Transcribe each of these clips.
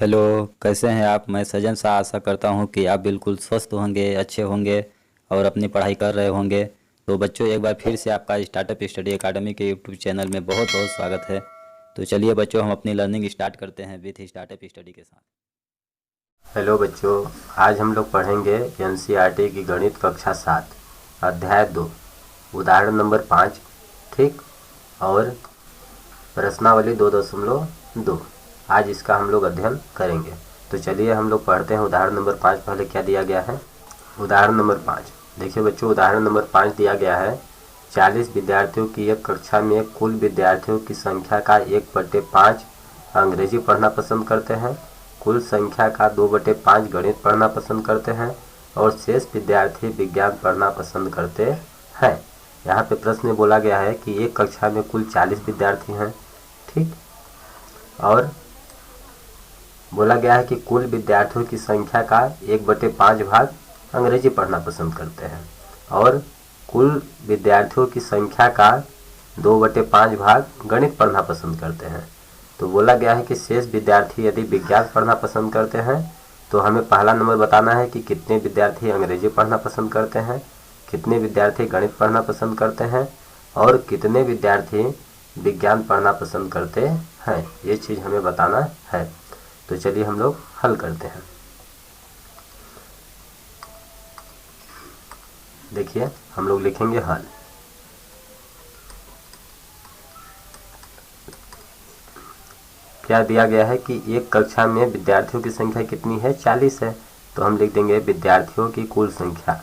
Hello. कैसे हैं आप? मैं सजन सा आशा करता हूँ कि आप बिल्कुल स्वस्थ होंगे, अच्छे होंगे और अपनी पढ़ाई कर रहे होंगे। तो बच्चों, एक बार फिर से आपका स्टार्टअप स्टडी एकेडमी के यूट्यूब चैनल में बहुत बहुत स्वागत है। तो चलिए बच्चों, हम अपनी लर्निंग स्टार्ट करते हैं विथ स्टार्टअप स्टडी के साथ। हेलो बच्चों, आज हम लोग पढ़ेंगे एनसीईआरटी की गणित कक्षा 7 अध्याय 2 उदाहरण नंबर 5। ठीक। और प्रश्नावली 2.2 आज इसका हम लोग अध्ययन करेंगे। तो चलिए हम लोग पढ़ते हैं उदाहरण नंबर 5। पहले क्या दिया गया है? उदाहरण नंबर 5 देखिए बच्चों, उदाहरण नंबर 5 दिया गया है। 40 विद्यार्थियों की एक कक्षा में कुल विद्यार्थियों की संख्या का 1/5 अंग्रेजी पढ़ना पसंद करते हैं, कुल संख्या का 2/5 गणित पढ़ना पसंद करते हैं और शेष विद्यार्थी विज्ञान पढ़ना पसंद करते हैं। यहाँ पे प्रश्न में बोला गया है कि एक कक्षा में कुल 40 विद्यार्थी हैं। ठीक। और बोला गया है कि कुल विद्यार्थियों की संख्या का 1/5 भाग अंग्रेजी पढ़ना पसंद करते हैं और कुल विद्यार्थियों की संख्या का 2/5 भाग गणित पढ़ना पसंद करते हैं। तो बोला गया है कि शेष विद्यार्थी यदि विज्ञान पढ़ना पसंद करते हैं तो हमें पहला नंबर बताना है कि कितने विद्यार्थी अंग्रेजी पढ़ना पसंद करते हैं, कितने विद्यार्थी गणित पढ़ना पसंद करते हैं और कितने विद्यार्थी विज्ञान पढ़ना पसंद करते हैं। ये चीज़ हमें बताना है। तो चलिए हम लोग हल करते हैं। देखिए हम लोग लिखेंगे हल। क्या दिया गया है कि एक कक्षा में विद्यार्थियों की संख्या कितनी है? 40 है। तो हम लिख देंगे विद्यार्थियों की कुल संख्या,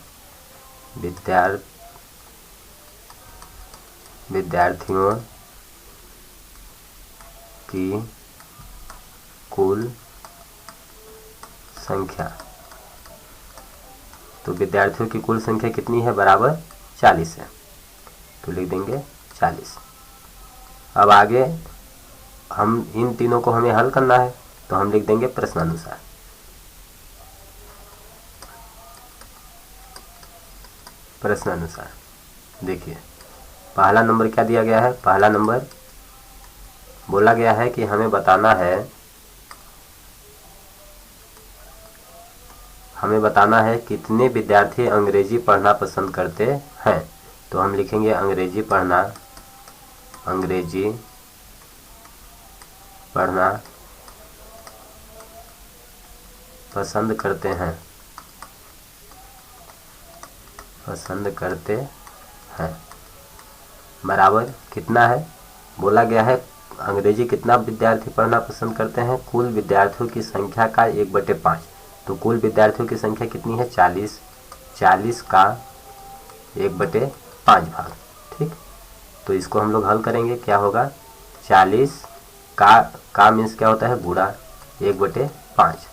विद्यार्थियों की कुल संख्या। तो विद्यार्थियों की कुल संख्या कितनी है? बराबर 40 है। तो लिख देंगे 40। अब आगे हम इन तीनों को हमें हल करना है, तो हम लिख देंगे प्रश्नानुसार। प्रश्नानुसार देखिए पहला नंबर क्या दिया गया है? पहला नंबर बोला गया है कि हमें बताना है कितने विद्यार्थी अंग्रेजी पढ़ना पसंद करते हैं। तो हम लिखेंगे अंग्रेजी पढ़ना पसंद करते हैं बराबर कितना है? बोला गया है अंग्रेजी कितना विद्यार्थी पढ़ना पसंद करते हैं? कुल विद्यार्थियों की संख्या का 1/5। तो कुल विद्यार्थियों की संख्या कितनी है? 40। 40 का 1/5 भाग। ठीक। तो इसको हम लोग हल करेंगे। क्या होगा? 40 का मीन्स क्या होता है? गुणा 1/5।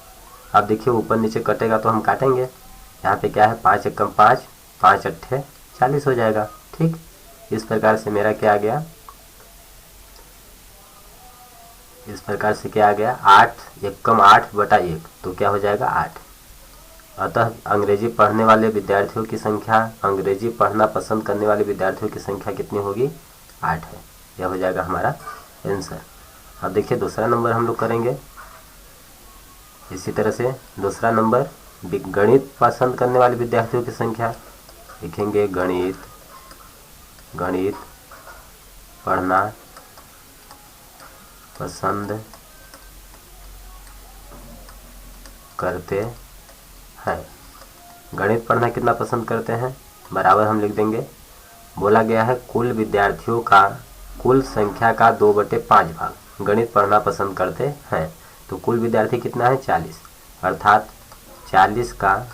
अब देखिए ऊपर नीचे कटेगा तो हम काटेंगे। यहाँ पे क्या है? 5 एकम 5, 5 अट्ठे 40 हो जाएगा। ठीक। इस प्रकार से मेरा क्या आ गया? इस प्रकार से क्या आ गया? 8 एकम 8/1। तो क्या हो जाएगा? 8। अतः अंग्रेजी पढ़ने वाले विद्यार्थियों की संख्या, अंग्रेजी पढ़ना पसंद करने वाले विद्यार्थियों की संख्या कितनी होगी? 8 है। यह हो जाएगा हमारा आंसर। अब देखिए दूसरा नंबर हम लोग करेंगे। इसी तरह से दूसरा नंबर गणित पसंद करने वाले विद्यार्थियों की संख्या लिखेंगे। गणित पढ़ना पसंद करते हैं। गणित पढ़ना कितना पसंद करते हैं? बराबर हम लिख देंगे। बोला गया है कुल विद्यार्थियों का कुल संख्या का 2/5 भाग गणित पढ़ना पसंद करते हैं। तो कुल विद्यार्थी कितना है? 40। अर्थात 40 का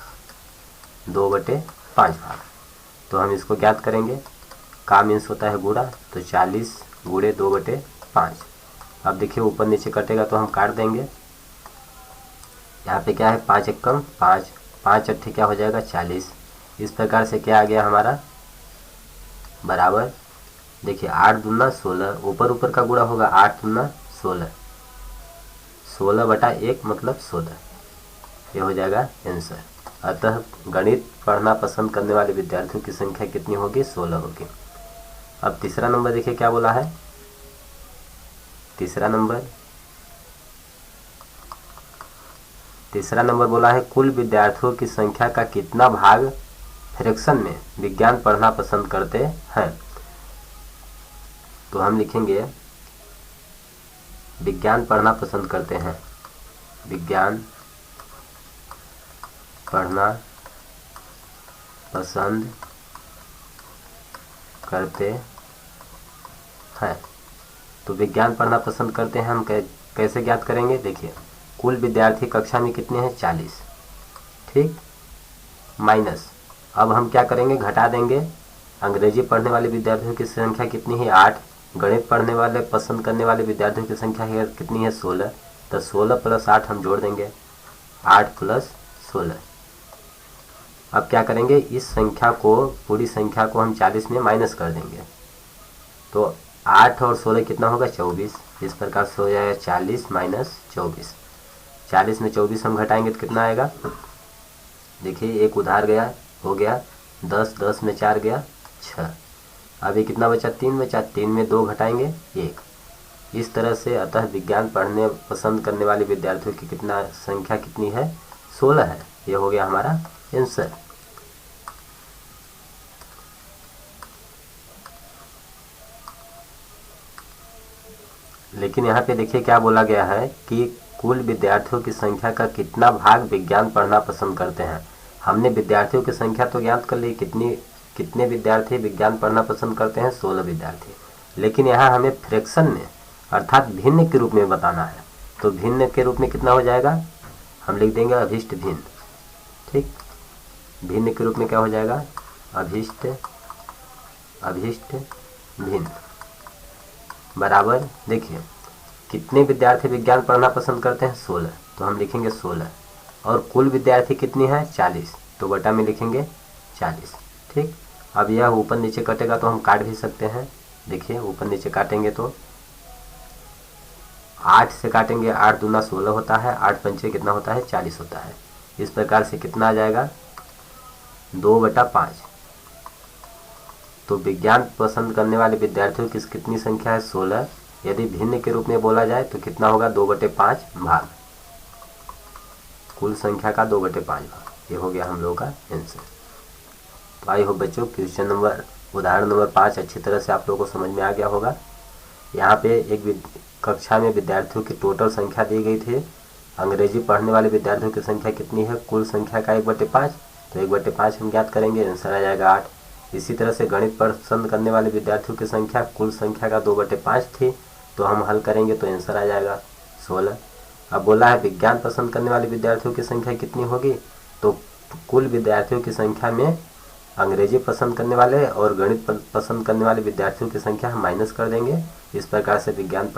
2/5 भाग। तो हम इसको ज्ञात करेंगे। का मीन्स होता है गुणा, तो 40 गुणे 2/5। अब देखिए ऊपर नीचे कटेगा तो हम काट देंगे। यहाँ पे क्या है? 5 एकम 5, 5 अट्ठे क्या हो जाएगा? 40। इस प्रकार से क्या आ गया हमारा? बराबर देखिए 8 दूना 16, ऊपर ऊपर का गुणा होगा। 8 दूना 16, 16/1 मतलब 16। ये हो जाएगा आंसर। अतः गणित पढ़ना पसंद करने वाले विद्यार्थियों की संख्या कितनी होगी? 16 होगी। अब तीसरा नंबर देखिए क्या बोला है। तीसरा नंबर तीसरा नंबर बोला है कुल विद्यार्थियों की संख्या का कितना भाग फ्रैक्शन में विज्ञान पढ़ना पसंद करते हैं। तो हम लिखेंगे विज्ञान पढ़ना पसंद करते हैं, विज्ञान पढ़ना पसंद करते हैं। तो विज्ञान पढ़ना पसंद करते हैं हम कैसे ज्ञात करेंगे, देखिए कुल विद्यार्थी कक्षा में कितने हैं 40, ठीक, माइनस, अब हम क्या करेंगे घटा देंगे, अंग्रेजी पढ़ने वाले विद्यार्थियों की संख्या कितनी है 8, गणित पढ़ने वाले पसंद करने वाले विद्यार्थियों की संख्या है कितनी है 16, तो 16 + 8 हम जोड़ देंगे, 8 + 16। अब क्या करेंगे, इस संख्या को, पूरी संख्या को हम 40 में माइनस कर देंगे, तो 8 और 16 कितना होगा 24। इस प्रकार से हो जाएगा 40 - 24। 40 में 24 हम घटाएंगे तो कितना आएगा, देखिए एक उधार गया, हो गया 10, 10 में 4 गया 6, अभी कितना बचा 3 बचा, 3 में 2 घटाएंगे 1। इस तरह से अतः विज्ञान पढ़ने पसंद करने वाले विद्यार्थियों की कितना संख्या कितनी है 16 है। ये हो गया हमारा आंसर। लेकिन यहाँ पे देखिए क्या बोला गया है कि कुल विद्यार्थियों की संख्या का कितना भाग विज्ञान पढ़ना पसंद करते हैं। हमने विद्यार्थियों की संख्या तो ज्ञात कर ली, कितने विद्यार्थी विज्ञान पढ़ना पसंद करते हैं 16 विद्यार्थी, लेकिन यहाँ हमें फ्रैक्शन में अर्थात भिन्न के रूप में बताना है। तो भिन्न के रूप में कितना हो जाएगा, हम लिख देंगे अभिष्ट भिन्न, ठीक, भिन्न के रूप में क्या हो जाएगा अभिष्ट भिन्न बराबर, देखिए कितने विद्यार्थी विज्ञान पढ़ना पसंद करते हैं 16, तो हम लिखेंगे 16, और कुल विद्यार्थी कितनी है 40, तो बटा में लिखेंगे 40, ठीक। अब यह ऊपर नीचे कटेगा तो हम काट भी सकते हैं, देखिए ऊपर नीचे काटेंगे तो 8 से काटेंगे, 8 दूना 16 होता है, 8 पंचे कितना होता है 40 होता है। इस प्रकार से कितना आ जाएगा 2/5। तो विज्ञान पसंद करने वाले विद्यार्थियों की कितनी संख्या है 16, यदि भिन्न के रूप में बोला जाए तो कितना होगा 2/5 भाग, कुल संख्या का 2/5 भाग। ये हो गया हम लोगों का आंसर। तो आई होप बच्चों क्वेश्चन नंबर उदाहरण नंबर 5 अच्छी तरह से आप लोगों को समझ में आ गया होगा। यहाँ पे एक कक्षा में विद्यार्थियों की टोटल संख्या दी गई थी, अंग्रेजी पढ़ने वाले विद्यार्थियों की संख्या कितनी है कुल संख्या का 1/5, तो 1/5 हम ज्ञात करेंगे, आंसर आ जाएगा 8। इसी तरह से गणित पसंद करने वाले विद्यार्थियों की संख्या कुल संख्या का 2/5 थी, तो हम हल करेंगे तो आंसर आ जाएगा 16। अब बोला है विज्ञान पसंद करने वाले विद्यार्थियों की संख्या कितनी होगी, तो कुल विद्यार्थियों की संख्या में अंग्रेजी पसंद करने वाले और गणित पसंद करने वाले विद्यार्थियों की संख्या हम माइनस कर देंगे। इस प्रकार से विज्ञान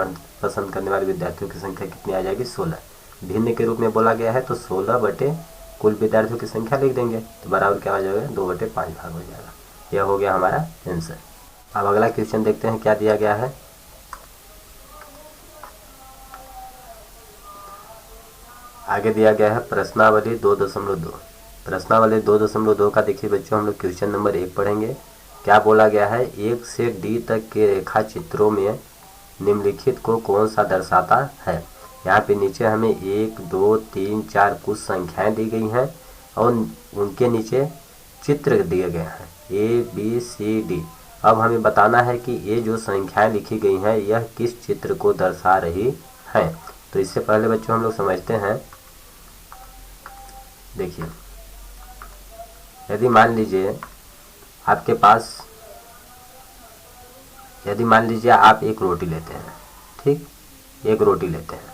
पसंद करने वाले विद्यार्थियों की संख्या कितनी आ जाएगी 16। भिन्न के रूप में बोला गया है तो 16 बटे कुल विद्यार्थियों की संख्या लिख देंगे, तो बराबर क्या हो जाएगा 2/5 भाग हो जाएगा। यह हो गया हमारा आंसर। अब अगला क्वेश्चन देखते हैं क्या दिया गया है। आगे दिया गया है प्रश्नावली 2.2। प्रश्नावली 2.2 का देखिए बच्चों हम लोग क्वेश्चन नंबर 1 पढ़ेंगे। क्या बोला गया है, 1 से D तक के रेखा चित्रों में निम्नलिखित को कौन सा दर्शाता है। यहाँ पे नीचे हमें 1 2 3 4 कुछ संख्याएं दी गई हैं और उनके नीचे चित्र दिए गए हैं ABCD। अब हमें बताना है कि ये जो संख्याएं लिखी गई हैं यह किस चित्र को दर्शा रही हैं। तो इससे पहले बच्चों हम लोग समझते हैं। देखिए यदि मान लीजिए आपके पास, यदि मान लीजिए आप एक रोटी लेते हैं, ठीक, एक रोटी लेते हैं,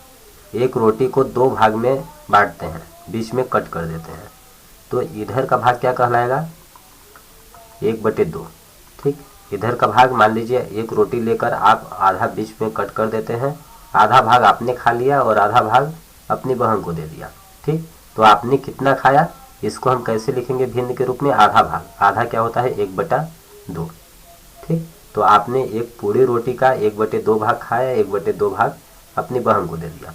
एक रोटी को 2 भाग में बांटते हैं, बीच में कट कर देते हैं, तो इधर का भाग क्या कहलाएगा 1/2, ठीक। इधर का भाग मान लीजिए एक रोटी लेकर आप आधा बीच में कट कर देते हैं, आधा भाग आपने खा लिया और आधा भाग अपनी बहन को दे दिया, ठीक। तो आपने कितना खाया इसको हम कैसे लिखेंगे भिन्न के रूप में, आधा भाग, आधा क्या होता है 1/2, ठीक। तो आपने एक पूरी रोटी का 1/2 भाग खाया, 1/2 भाग अपनी बहन को दे दिया।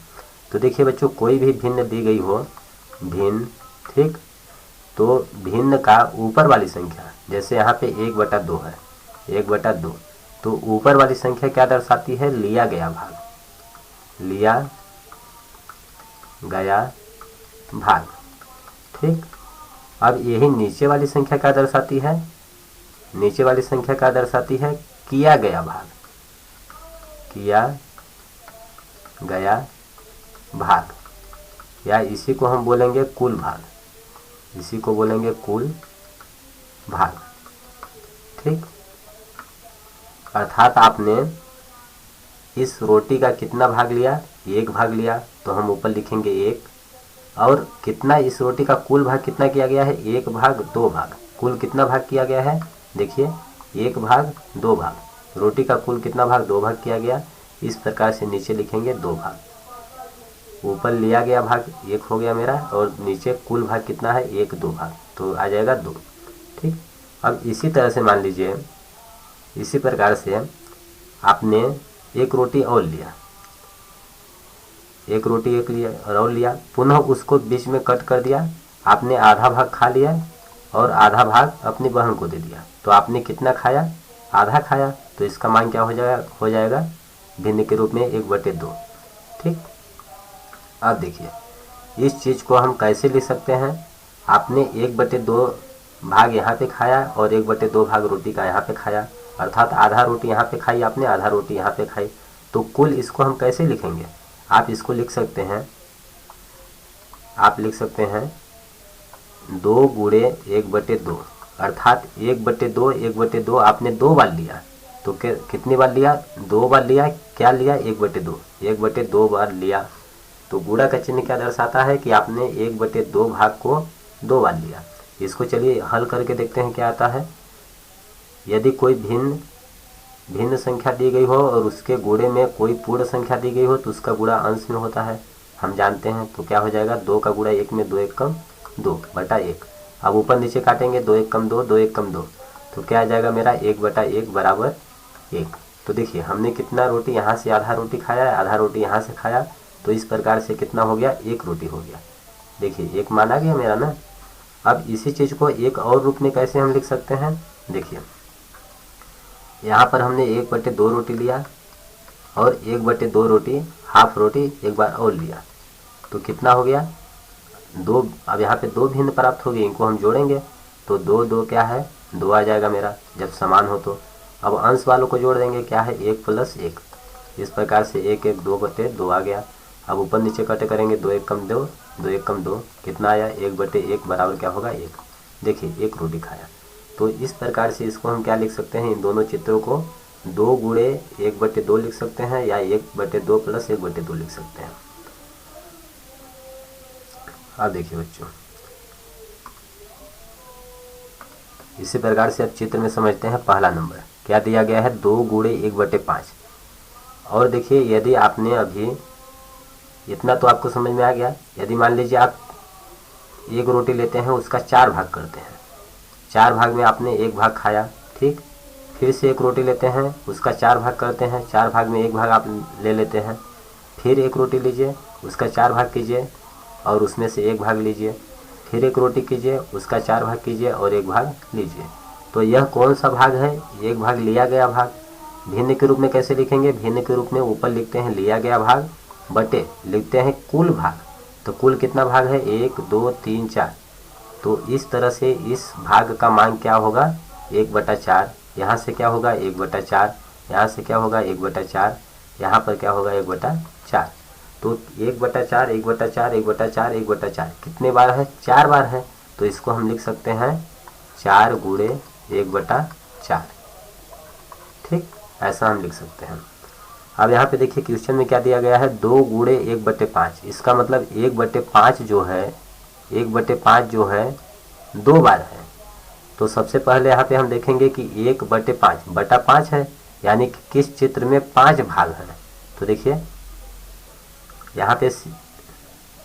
तो देखिए बच्चों कोई भी भिन्न दी गई हो, भिन्न, ठीक, तो भिन्न का ऊपर वाली संख्या, जैसे यहाँ पे 1/2 है, 1/2, तो ऊपर वाली संख्या क्या दर्शाती है, लिया गया भाग, लिया गया भाग। ठीक, अब यही नीचे वाली संख्या क्या दर्शाती है? नीचे वाली संख्या क्या दर्शाती है? किया गया भाग, किया गया भाग, या इसी को हम बोलेंगे कुल भाग, इसी को बोलेंगे कुल भाग। ठीक, अर्थात आपने इस रोटी का कितना भाग लिया? एक भाग लिया, तो हम ऊपर लिखेंगे एक। और कितना इस रोटी का कुल भाग कितना किया गया है? एक भाग दो भाग। कुल कितना भाग किया गया है? देखिए, एक भाग दो भाग, रोटी का कुल कितना भाग? दो भाग किया गया। इस प्रकार से नीचे लिखेंगे दो भाग। ऊपर लिया गया भाग एक हो गया मेरा, और नीचे कुल भाग कितना है? एक दो भाग, तो आ जाएगा दो। ठीक, अब इसी तरह से मान लीजिए, इसी प्रकार से आपने एक रोटी और लिया, एक रोटी एक लिया और लिया, पुनः उसको बीच में कट कर दिया। आपने आधा भाग खा लिया और आधा भाग अपनी बहन को दे दिया, तो आपने कितना खाया? आधा खाया। तो इसका मान क्या हो जाएगा भिन्न के रूप में 1/2। ठीक, अब देखिए इस चीज़ को हम कैसे लिख सकते हैं? आपने 1/2 भाग यहाँ पे खाया और 1/2 भाग रोटी का यहाँ पे खाया, अर्थात आधा रोटी यहाँ पे खाई आपने, आधा रोटी यहाँ पे खाई। तो कुल इसको हम कैसे लिखेंगे? आप इसको लिख सकते हैं, आप लिख सकते हैं 2 गुणे 1/2, अर्थात 1/2 1/2 आपने दो बार लिया, तो कितनी बार लिया? दो बार लिया। क्या लिया? 1/2, 1/2 बार लिया। तो गुणा का चिन्ह क्या दर्शाता है? कि आपने 1/2 भाग को दो बार लिया। इसको चलिए हल करके देखते हैं क्या आता है। यदि कोई भिन्न संख्या दी गई हो और उसके गुणे में कोई पूर्ण संख्या दी गई हो, तो उसका गुणा अंश में होता है, हम जानते हैं। तो क्या हो जाएगा? 2 का गुणा 1 में 2 1 कम 2/1। अब ऊपर नीचे काटेंगे, 2 1 कम 2, 2 1 कम 2, तो क्या आ जाएगा मेरा? 1/1 बराबर 1। तो देखिए हमने कितना रोटी यहाँ से आधा रोटी खाया है, आधा रोटी यहाँ से खाया, तो इस प्रकार से कितना हो गया? एक रोटी हो गया। देखिए एक माना गया मेरा ना। अब इसी चीज़ को एक और रूप में कैसे हम लिख सकते हैं? देखिए यहाँ पर हमने 1/2 रोटी लिया और 1/2 रोटी हाफ रोटी एक बार और लिया, तो कितना हो गया? 2। अब यहाँ पे 2 भिन्न प्राप्त हो गई, इनको हम जोड़ेंगे तो 2 2 क्या है? 2 आ जाएगा मेरा, जब समान हो तो। अब अंश वालों को जोड़ देंगे, क्या है? 1 + 1। इस प्रकार से 1 1 2/2 आ गया। अब ऊपर नीचे कटे करेंगे, 2 1 कम 2, 2 1 कम 2, कितना आया? 1/1 बराबर क्या होगा? 1। देखिए एक रोटी खाया। तो इस प्रकार से इसको हम क्या लिख सकते हैं? इन दोनों चित्रों को 2 गुणे 1/2 लिख सकते हैं, या 1/2 + 1/2 लिख सकते हैं। अब देखिए बच्चों, इसी प्रकार से अब चित्र में समझते हैं। पहला नंबर क्या दिया गया है? 2 गुणे 1/5। और देखिए यदि आपने अभी इतना तो आपको समझ में आ गया। यदि मान लीजिए आप एक रोटी लेते हैं, उसका 4 भाग करते हैं, 4 भाग में आपने एक भाग खाया। ठीक, फिर से एक रोटी लेते हैं, उसका 4 भाग करते हैं, 4 भाग में एक भाग आप ले लेते हैं। फिर एक रोटी लीजिए, उसका 4 भाग कीजिए और उसमें से एक भाग लीजिए। फिर एक रोटी कीजिए, उसका 4 भाग कीजिए और एक भाग लीजिए। तो यह कौन सा भाग है? एक भाग लिया गया भाग। भिन्न के रूप में कैसे लिखेंगे? भिन्न के रूप में ऊपर लिखते हैं लिया गया भाग बटे लिखते हैं कुल भाग। तो कुल कितना भाग है? 1 2 3 4। तो इस तरह से इस भाग का मान क्या होगा? 1/4। यहाँ से क्या होगा? 1/4। यहाँ से क्या होगा? 1/4। यहाँ पर क्या होगा? 1/4। तो 1/4 1/4 1/4 1/4 कितने बार है? 4 बार है। तो इसको हम लिख सकते हैं 4 गुणे 1/4। ठीक, ऐसा हम लिख सकते हैं। अब यहाँ पे देखिए क्वेश्चन में क्या दिया गया है? 2 गुणे 1/5। इसका मतलब 1/5 जो है, 1/5 जो है 2 बार है। तो सबसे पहले यहाँ पे हम देखेंगे कि 1/5 बटा 5 है, यानी कि किस चित्र में 5 भाग है। तो देखिए यहाँ पे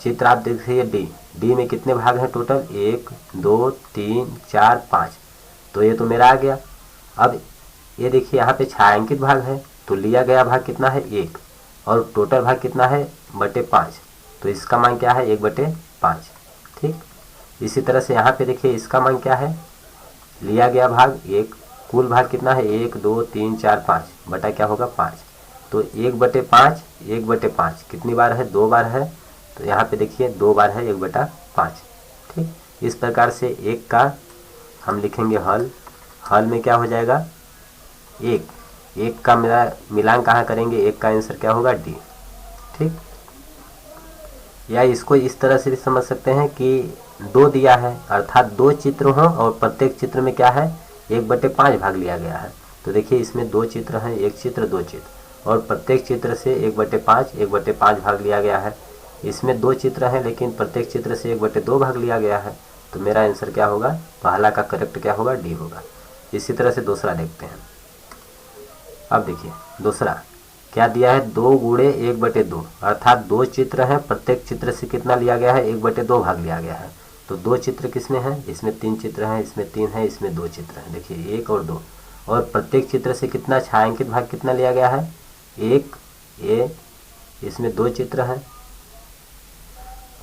चित्र आप देखिए डी में कितने भाग हैं टोटल? 1 2 3 4 5। तो ये तो मेरा आ गया। अब ये देखिए यहाँ पे छायांकित भाग है, तो लिया गया भाग कितना है? 1, और टोटल भाग कितना है? /5। तो इसका मान क्या है? 1/5। ठीक, इसी तरह से यहाँ पे देखिए इसका मान क्या है? लिया गया भाग 1, कुल भाग कितना है? 1 2 3 4 5 बटा क्या होगा? 5। तो 1/5 1/5 कितनी बार है? 2 बार है। तो यहाँ पे देखिए 2 बार है 1/5। ठीक, इस प्रकार से 1 का हम लिखेंगे हल। हल में क्या हो जाएगा, 1 का मिलान कहाँ करेंगे, 1 का आंसर क्या होगा, डी। ठीक, या इसको इस तरह से भी समझ सकते हैं कि 2 दिया है अर्थात 2 चित्र हों और प्रत्येक चित्र में क्या है 1/5 भाग लिया गया है। तो देखिए इसमें 2 चित्र हैं, 1 चित्र 2 चित्र, और प्रत्येक चित्र से 1/5 भाग लिया गया है। इसमें 2 चित्र हैं लेकिन प्रत्येक चित्र से 1/2 भाग लिया गया है। तो मेरा आंसर क्या होगा, पहला का करेक्ट क्या होगा, डी होगा। इसी तरह से दूसरा देखते हैं। अब देखिए दूसरा क्या दिया है, 2 गुणे 1/2 अर्थात 2 चित्र हैं, प्रत्येक चित्र से कितना लिया गया है, 1/2 भाग लिया गया है। तो 2 चित्र किसमें हैं, इसमें 3 चित्र हैं, इसमें 3 है, इसमें 2 चित्र हैं। देखिए 1 और 2, और प्रत्येक चित्र से कितना छायांकित भाग कितना लिया गया है, 1 ए, इसमें 2 चित्र हैं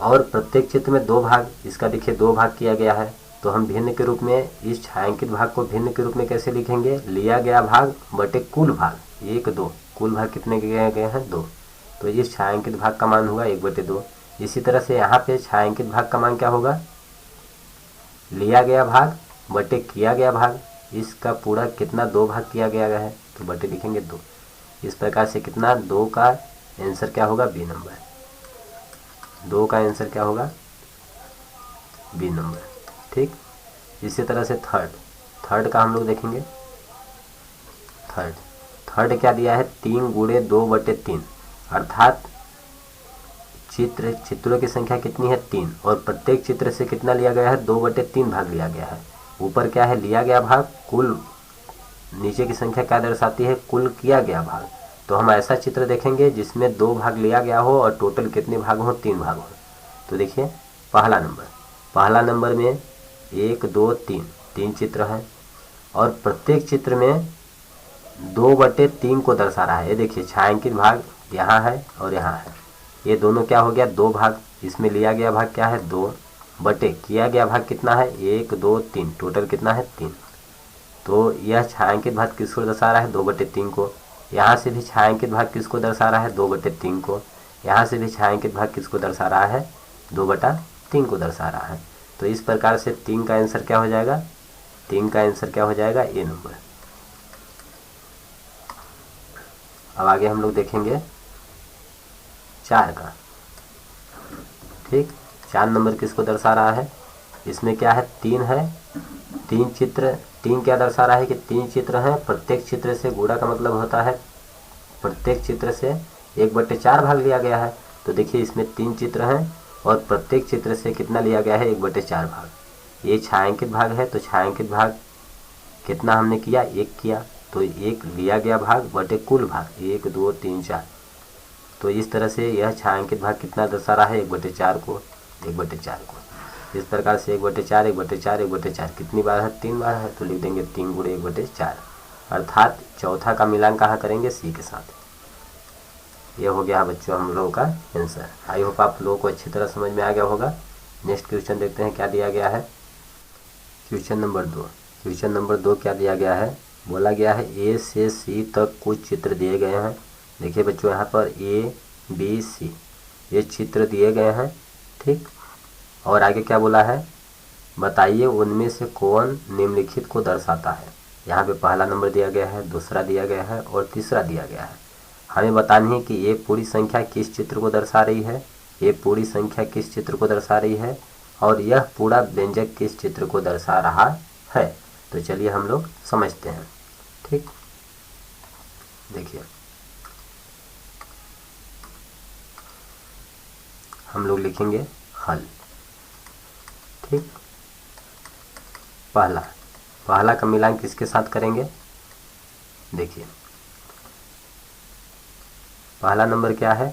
और प्रत्येक चित्र में 2 भाग, इसका देखिए 2 भाग किया गया है। तो हम भिन्न के रूप में इस छायांकित भाग को भिन्न के रूप में कैसे लिखेंगे, लिया गया भाग बटे कुल भाग, 1 2, कुल भाग कितने गए हैं, 2। तो इस छायांकित भाग का मान होगा 1/2। इसी तरह से यहाँ पे छायांकित भाग का मान क्या होगा, लिया गया भाग बटे किया गया भाग, इसका पूरा कितना 2 भाग किया गया है, तो बटे लिखेंगे 2। इस प्रकार से कितना 2 का आंसर क्या होगा, बी नंबर। 2 का आंसर क्या होगा, बी नंबर। ठीक, इसी तरह से थर्ड का हम लोग देखेंगे। थर्ड क्या दिया है, 3 गुणे 2/3 अर्थात चित्रों की संख्या कितनी है, 3, और प्रत्येक चित्र से कितना लिया गया है, 2/3 भाग लिया गया है। ऊपर क्या है, लिया गया भाग कुल, नीचे की संख्या क्या दर्शाती है, कुल किया गया भाग। तो हम ऐसा चित्र देखेंगे जिसमें 2 भाग लिया गया हो और टोटल कितने भाग हो, 3 भाग हो। तो देखिए पहला नंबर में 1 2 3 चित्र हैं और प्रत्येक चित्र में 2/3 को दर्शा रहा है। ये देखिए छायांकित भाग यहाँ है और यहाँ है, ये दोनों क्या हो गया, 2 भाग। इसमें लिया गया भाग क्या है, 2 बटे किया गया भाग कितना है, 1 2 3, टोटल कितना है, 3। तो यह छायांकित भाग किसको दर्शा रहा है, 2/3 को। यहाँ से भी छायांकित भाग किसको दर्शा रहा है, 2/3 को। यहाँ से भी छायांकित भाग किसको दर्शा रहा है, 2/3 को दर्शा रहा है। तो इस प्रकार से 3 का आंसर क्या हो जाएगा, 3 का आंसर क्या हो जाएगा, ए नंबर। अब आगे हम लोग देखेंगे 4 का। ठीक, 4 नंबर किसको दर्शा रहा है, इसमें क्या है, 3 है, 3 चित्र। 3 क्या दर्शा रहा है कि 3 चित्र हैं, प्रत्येक चित्र से गुणा का मतलब होता है प्रत्येक चित्र से 1/4 भाग लिया गया है। तो देखिए इसमें 3 चित्र हैं और प्रत्येक चित्र से कितना लिया गया है, 1/4 भाग। ये छायांकित भाग है, तो छायांकित भाग कितना हमने किया, 1 किया। तो 1 लिया गया भाग बटे कुल भाग, 1 2 3 4। तो इस तरह से यह छायांकित भाग कितना दर्शा रहा है, 1/4 को। इस प्रकार से 1/4 1/4 1/4 कितनी बार है, 3 बार है। तो लिख देंगे 3 गुणे 1/4 अर्थात चौथा का मिलान कहाँ करेंगे, सी के साथ। ये हो गया बच्चों हम लोगों का आंसर। आई होप आप लोगों को अच्छी तरह समझ में आ गया होगा। नेक्स्ट क्वेश्चन देखते हैं क्या दिया गया है। क्वेश्चन नंबर 2 क्या दिया गया है, बोला गया है ए से सी तक कुछ चित्र दिए गए हैं। देखिए बच्चों यहाँ पर ए बी सी ये चित्र दिए गए हैं। ठीक, और आगे क्या बोला है, बताइए उनमें से कौन निम्नलिखित को दर्शाता है। यहाँ पे पहला नंबर दिया गया है, दूसरा दिया गया है और तीसरा दिया गया है। हमें बतानी है कि ये पूरी संख्या किस चित्र को दर्शा रही है, ये पूरी संख्या किस चित्र को दर्शा रही है और यह पूरा व्यंजक किस चित्र को दर्शा रहा है। तो चलिए हम लोग समझते हैं। ठीक, देखिए हम लोग लिखेंगे हल। ठीक, पहला का मिलान किसके साथ करेंगे, देखिए पहला नंबर क्या है,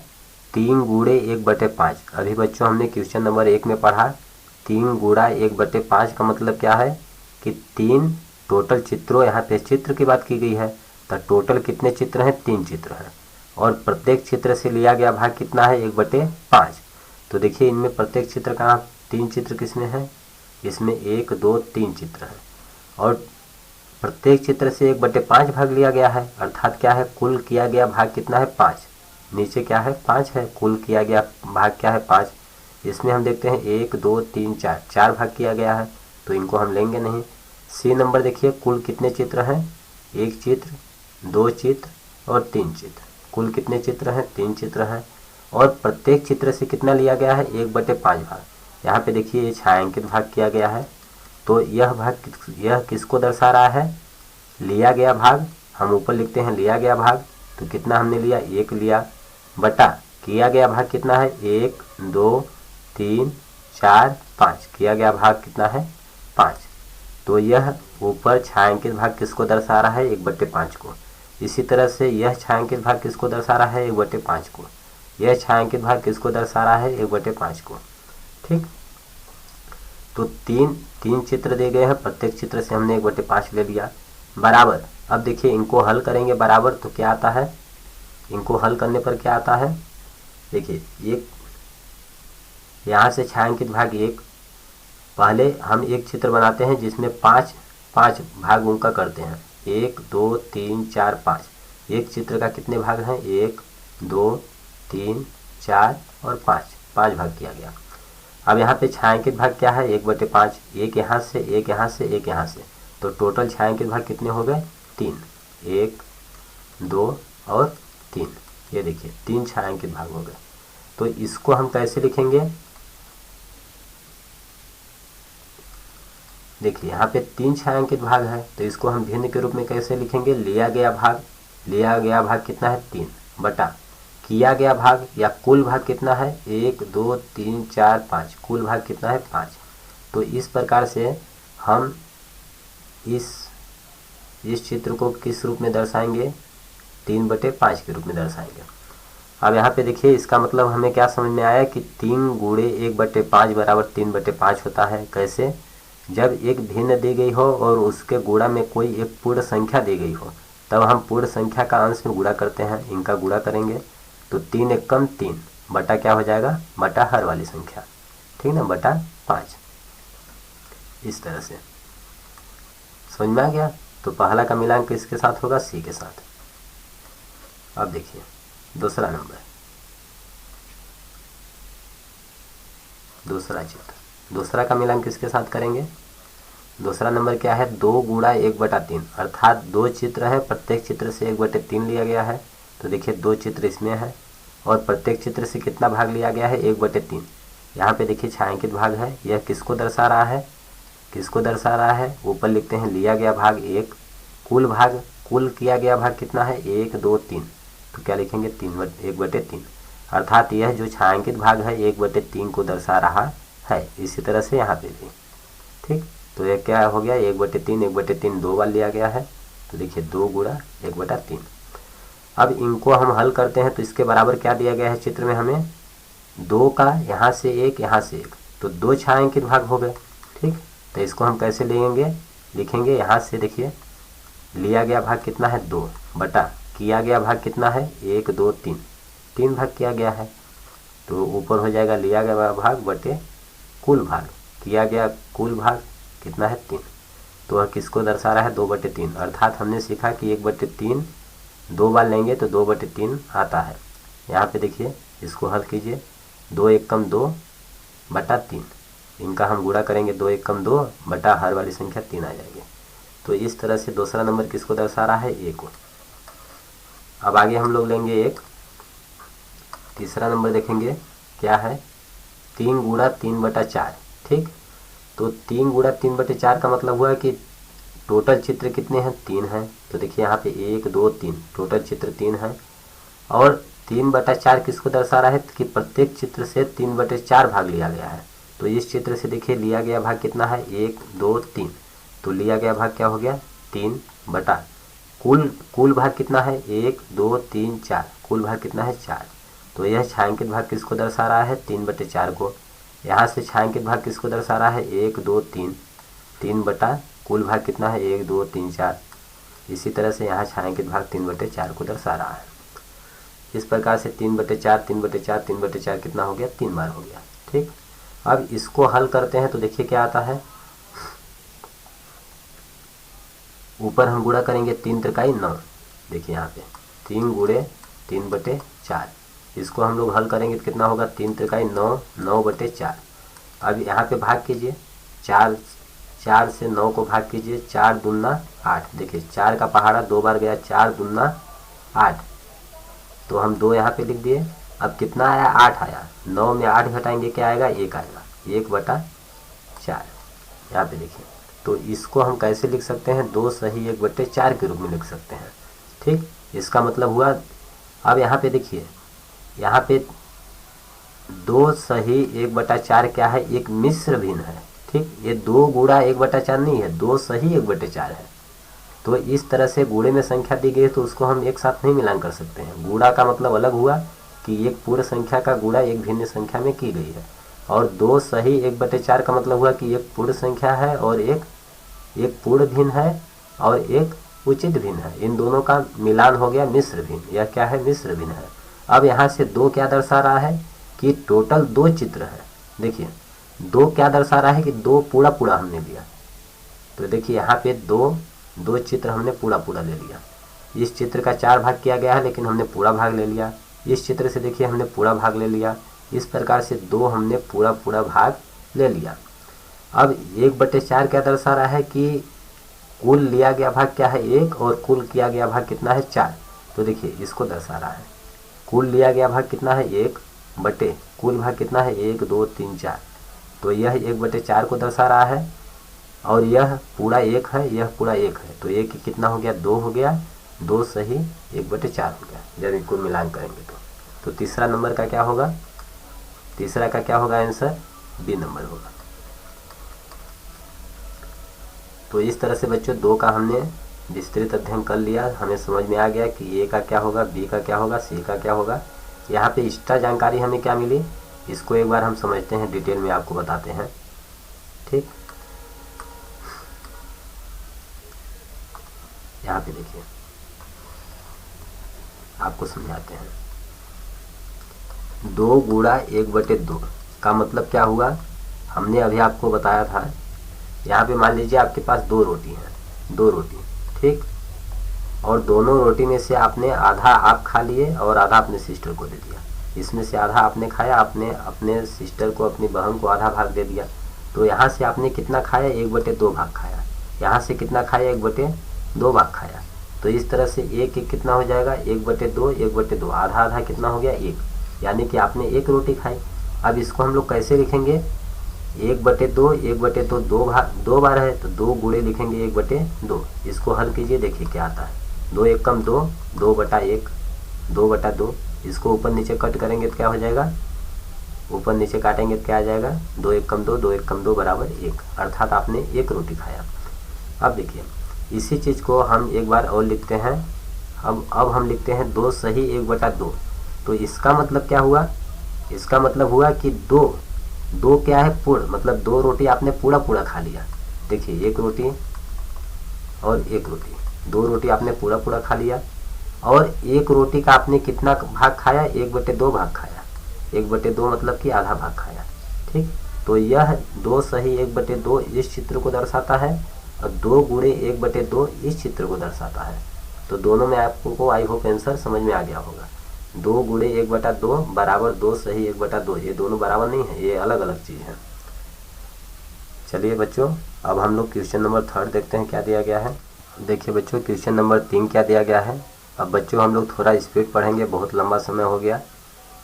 3 गुणे 1/5। अभी बच्चों हमने क्वेश्चन नंबर 1 में पढ़ा 3 गुणा 1/5 का मतलब क्या है कि 3 टोटल चित्रों, यहाँ पे चित्र की बात की गई है। तो टोटल कितने चित्र हैं, 3 चित्र हैं और प्रत्येक चित्र से लिया गया भाग कितना है, 1/5। तो देखिए इनमें प्रत्येक चित्र कहाँ, 3 चित्र किसमें है, इसमें 1 2 3 चित्र हैं और प्रत्येक चित्र से 1/5 भाग लिया गया है। अर्थात क्या है, कुल किया गया भाग कितना है, 5। नीचे क्या है 5 है, कुल किया गया भाग क्या है 5। इसमें हम देखते हैं 1 2 3 4, 4 भाग किया गया है, तो इनको हम लेंगे नहीं। सी नंबर देखिए, कुल कितने चित्र हैं, 1 चित्र, 2 चित्र और 3 चित्र। कुल कितने चित्र हैं, 3 चित्र हैं, और प्रत्येक चित्र से कितना लिया गया है, 1/5 भाग। यहाँ पे देखिए ये छायांकित भाग किया गया है, तो यह भाग यह किसको दर्शा रहा है, लिया गया भाग। हम ऊपर लिखते हैं लिया गया भाग, तो कितना हमने लिया, 1 लिया, बटा किया गया भाग कितना है, 1 2 3 4 5, किया गया भाग कितना है 5। तो यह ऊपर छायांकित भाग किसको दर्शा रहा है, 1/5 को। इसी तरह से यह छायांकित भाग किसको दर्शा रहा है, 1/5 को। यह छायांकित भाग किसको दर्शा रहा है, 1/5 को। ठीक, तो तीन चित्र दे गए हैं, प्रत्येक चित्र से हमने 1/5 ले लिया, बराबर। अब देखिए इनको हल करेंगे बराबर, तो क्या आता है, इनको हल करने पर क्या आता है, देखिए एक यहाँ से छायांकित भाग 1, पहले हम एक चित्र बनाते हैं जिसमें 5 भाग उनका करते हैं, 1 2 3 4 5। एक चित्र का कितने भाग हैं, 1 2 3 4 और 5 भाग किया गया। अब यहाँ पे छायांकित भाग क्या है, 1/5, एक यहाँ से एक यहाँ से एक यहाँ से, तो टोटल छायांकित भाग कितने हो गए, 3, 1 2 और 3। ये देखिए 3 छायांकित भाग हो गए। तो इसको हम कैसे लिखेंगे, देखिए यहाँ पे 3 छायांकित भाग है, तो इसको हम भिन्न के रूप में कैसे लिखेंगे, लिया गया भाग कितना है, 3, बटा किया गया भाग या कुल भाग कितना है, 1 2 3 4 5, कुल भाग कितना है 5। तो इस प्रकार से हम इस चित्र को किस रूप में दर्शाएंगे, 3/5 के रूप में दर्शाएंगे। अब यहाँ पे देखिए इसका मतलब हमें क्या समझ में आया कि 3 गुणे 1/5 बराबर 3/5 होता है। कैसे, जब एक भिन्न दी गई हो और उसके गुणा में कोई एक पूर्ण संख्या दी गई हो, तब हम पूर्ण संख्या का अंश में गुणा करते हैं। इनका गुणा करेंगे तो 3 एकम 3, बटा क्या हो जाएगा, बटा हर वाली संख्या, ठीक ना, बटा 5। इस तरह से समझ में आ गया। तो पहला का मिलान किसके साथ होगा, सी के साथ। अब देखिए दूसरा नंबर, दूसरा चित्र, दूसरा का मिलान किसके साथ करेंगे, दूसरा नंबर क्या है, 2 गुणा 1/3, अर्थात 2 चित्र है, प्रत्येक चित्र से 1/3 लिया गया है। तो देखिए 2 चित्र इसमें है और प्रत्येक चित्र से कितना भाग लिया गया है, 1/3। यहाँ पे देखिए छायांकित भाग है, यह किसको दर्शा रहा है, किसको दर्शा रहा है, ऊपर लिखते हैं लिया गया भाग 1, कुल किया गया भाग कितना है, 1 2 3, तो क्या लिखेंगे 1/3, अर्थात यह जो छायांकित भाग है 1/3 को दर्शा रहा है। इसी तरह से यहाँ पे भी, ठीक, तो यह क्या हो गया, 1/3 2 बार लिया गया है, तो देखिए 2 गुणा 1/3। अब इनको हम हल करते हैं, तो इसके बराबर क्या दिया गया है चित्र में हमें, 2 का यहाँ से एक यहाँ से एक, तो 2 छायांकित भाग हो गए। ठीक, तो इसको हम कैसे लिखेंगे, यहाँ से देखिए लिया गया भाग कितना है, 2, बटा किया गया भाग कितना है, 1 2 3 भाग किया गया है, तो ऊपर हो जाएगा लिया गया भाग बटे कुल भाग, किया गया कुल भाग कितना है 3। तो वह किसको दर्शा रहा है, 2/3, अर्थात हमने सीखा कि 1/3 2 बार लेंगे तो 2/3 आता है। यहाँ पे देखिए इसको हल कीजिए, 2 एकम 2 बटा 3, इनका हम गुणा करेंगे, 2 एकम 2 बटा हर वाली संख्या 3 आ जाएगी। तो इस तरह से दूसरा नंबर किसको दर्शा रहा है, 1 को। अब आगे हम लोग लेंगे एक तीसरा नंबर, देखेंगे क्या है, 3 गुणा 3/4। ठीक, तो 3 गुणा 3/4 का मतलब हुआ कि टोटल चित्र कितने हैं, 3 हैं। तो देखिए यहाँ पे 1 2 3, टोटल चित्र 3 है, और 3/4 किसको दर्शा रहा है कि प्रत्येक चित्र से 3/4 भाग लिया गया है। तो इस चित्र से देखिए लिया गया भाग कितना है, 1 2 3, तो लिया गया भाग क्या हो गया, 3 बटा कुल भाग कितना है, 1 2 3 4, कुल भाग कितना है 4। तो यह छायांकित भाग किसको दर्शा रहा है, 3/4 को। यहाँ से छायांकित भाग किसको दर्शा रहा है, 1 2 3 बटा कुल भाग कितना है, 1 2 3 4। इसी तरह से यहाँ छायांकित भाग 3/4 को दर्शा रहा है। इस प्रकार से 3/4 कितना हो गया, 3 बार हो गया। ठीक, अब इसको हल करते हैं तो देखिए क्या आता है, ऊपर हम गुणा करेंगे 3 त्रिकाई 9, देखिए यहाँ पे 3 गुणे 3/4, इसको हम लोग हल करेंगे तो कितना होगा, 3 त्रिकाई 9, 9/4। अब यहाँ पे भाग कीजिए, 4 से 9 को भाग कीजिए, 4 दूना 8। देखिए 4 का पहाड़ा 2 बार गया, 4 दूना 8, तो हम 2 यहाँ पे लिख दिए। अब कितना आया, 8 आया। 9 में 8 घटाएंगे क्या आएगा, 1 आएगा, 1/4 यहाँ पे देखिए। तो इसको हम कैसे लिख सकते हैं, 2 सही 1/4 के रूप में लिख सकते हैं। ठीक, इसका मतलब हुआ। अब यहाँ पे देखिए, यहाँ पे 2 सही 1/4 क्या है, एक मिश्र भिन्न है। ठीक, ये 2 गुणा 1/4 नहीं है, 2 सही 1/4 है। तो इस तरह से गुणे में संख्या दी गई है तो उसको हम एक साथ नहीं मिलान कर सकते हैं। गुणा का मतलब अलग हुआ कि एक पूर्ण संख्या का गुणा एक भिन्न संख्या में की गई है, और 2 सही 1/4 का मतलब हुआ कि एक पूर्ण संख्या है और एक पूर्ण भिन्न है और एक उचित भिन्न है। इन दोनों का मिलान हो गया मिश्र भिन्न। यह क्या है, मिश्र भिन्न है। अब यहाँ से 2 क्या दर्शा रहा है कि टोटल 2 चित्र है। देखिए 2 क्या दर्शा रहा है कि 2 पूरा पूरा हमने लिया। तो देखिए यहाँ पे 2 चित्र हमने पूरा पूरा ले लिया। इस चित्र का 4 भाग किया गया है लेकिन हमने पूरा भाग ले लिया। इस चित्र से देखिए हमने पूरा भाग ले लिया। इस प्रकार से 2 हमने पूरा पूरा भाग ले लिया। अब 1/4 क्या दर्शा रहा है कि कुल लिया गया भाग क्या है, 1, और कुल किया गया भाग कितना है, 4। तो देखिए इसको दर्शा रहा है, कुल लिया गया भाग कितना है, 1 बटे कुल भाग कितना है, 1 2 3 4। तो यह 1/4 को दर्शा रहा है, और यह पूरा 1 है, यह पूरा 1 है। तो 1 कितना हो गया, 2 हो गया, 2 सही 1/4 हो गया जब इनको मिलान करेंगे तो तीसरा नंबर का क्या होगा, तीसरा का क्या होगा आंसर, बी नंबर होगा। तो इस तरह से बच्चों 2 का हमने विस्तृत अध्ययन कर लिया। हमें समझ में आ गया कि ए का क्या होगा, बी का क्या होगा, सी का क्या होगा। यहाँ पे एक्स्ट्रा जानकारी हमें क्या मिली, इसको एक बार हम समझते हैं, डिटेल में आपको बताते हैं। ठीक, यहाँ पे देखिए आपको समझाते हैं। 2 गुणा 1/2 का मतलब क्या हुआ, हमने अभी आपको बताया था। यहाँ पे मान लीजिए आपके पास 2 रोटी हैं, 2 रोटी, ठीक, और दोनों रोटी में से आपने आधा आप खा लिए और आधा अपने सिस्टर को दे दिया। इसमें से आधा आपने खाया, आपने अपने सिस्टर को, अपनी बहन को आधा भाग दे दिया। तो यहाँ से आपने कितना खाया, 1/2 भाग खाया। यहाँ से कितना खाया, 1/2 भाग खाया। तो इस तरह से एक कितना हो जाएगा, 1/2 1/2, आधा आधा कितना हो गया, 1, यानी कि आपने 1 रोटी खाई। अब इसको हम लोग कैसे लिखेंगे, 1/2 1/2 दो बार है तो 2 गुणे लिखेंगे 1/2। इसको हल कीजिए, देखिए क्या आता है, 2 1 कम 2, 2/1, 2/2। इसको ऊपर नीचे कट करेंगे तो क्या हो जाएगा, ऊपर नीचे काटेंगे तो क्या आ जाएगा, 2 1 कम 2, 2 1 कम 2 बराबर 1, अर्थात आपने 1 रोटी खाया। अब देखिए इसी चीज़ को हम एक बार और लिखते हैं। अब हम लिखते हैं 2 सही 1/2। तो इसका मतलब क्या हुआ, इसका मतलब हुआ कि 2 क्या है, पूर्ण, मतलब 2 रोटी आपने पूरा पूरा खा लिया। देखिए 1 रोटी और 1 रोटी, 2 रोटी आपने पूरा पूरा खा लिया, और 1 रोटी का आपने कितना भाग खाया, 1/2 भाग खाया। 1/2 मतलब कि आधा भाग खाया। ठीक, तो यह 2 सही 1/2 इस चित्र को दर्शाता है, और 2 गुणे 1/2 इस चित्र को दर्शाता है। तो दोनों में आपको आई होप आंसर समझ में आ गया होगा। 2 गुणे 1/2 बराबर 2 सही 1/2, ये दोनों बराबर नहीं है, ये अलग अलग चीज़ है। चलिए बच्चों, अब हम लोग क्वेश्चन नंबर 3 देखते हैं क्या दिया गया है। देखिए बच्चों क्वेश्चन नंबर 3 क्या दिया गया है। अब बच्चों हम लोग थोड़ा स्पीड पढ़ेंगे, बहुत लंबा समय हो गया।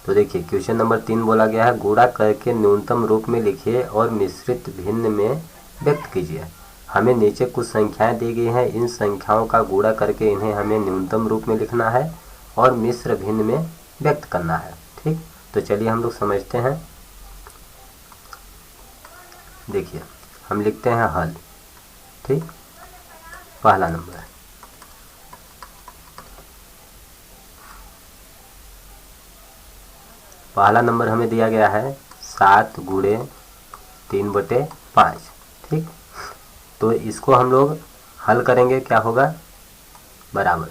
तो देखिए क्वेश्चन नंबर 3 बोला गया है, गुणा करके न्यूनतम रूप में लिखिए और मिश्रित भिन्न में व्यक्त कीजिए। हमें नीचे कुछ संख्याएं दी गई हैं, इन संख्याओं का गुणा करके इन्हें हमें न्यूनतम रूप में लिखना है और मिश्र भिन्न में व्यक्त करना है। ठीक, तो चलिए हम लोग समझते हैं। देखिए हम लिखते हैं हल। ठीक, पहला नंबर, पहला नंबर हमें दिया गया है 7 गुणे 3/5। ठीक, तो इसको हम लोग हल करेंगे, क्या होगा, बराबर।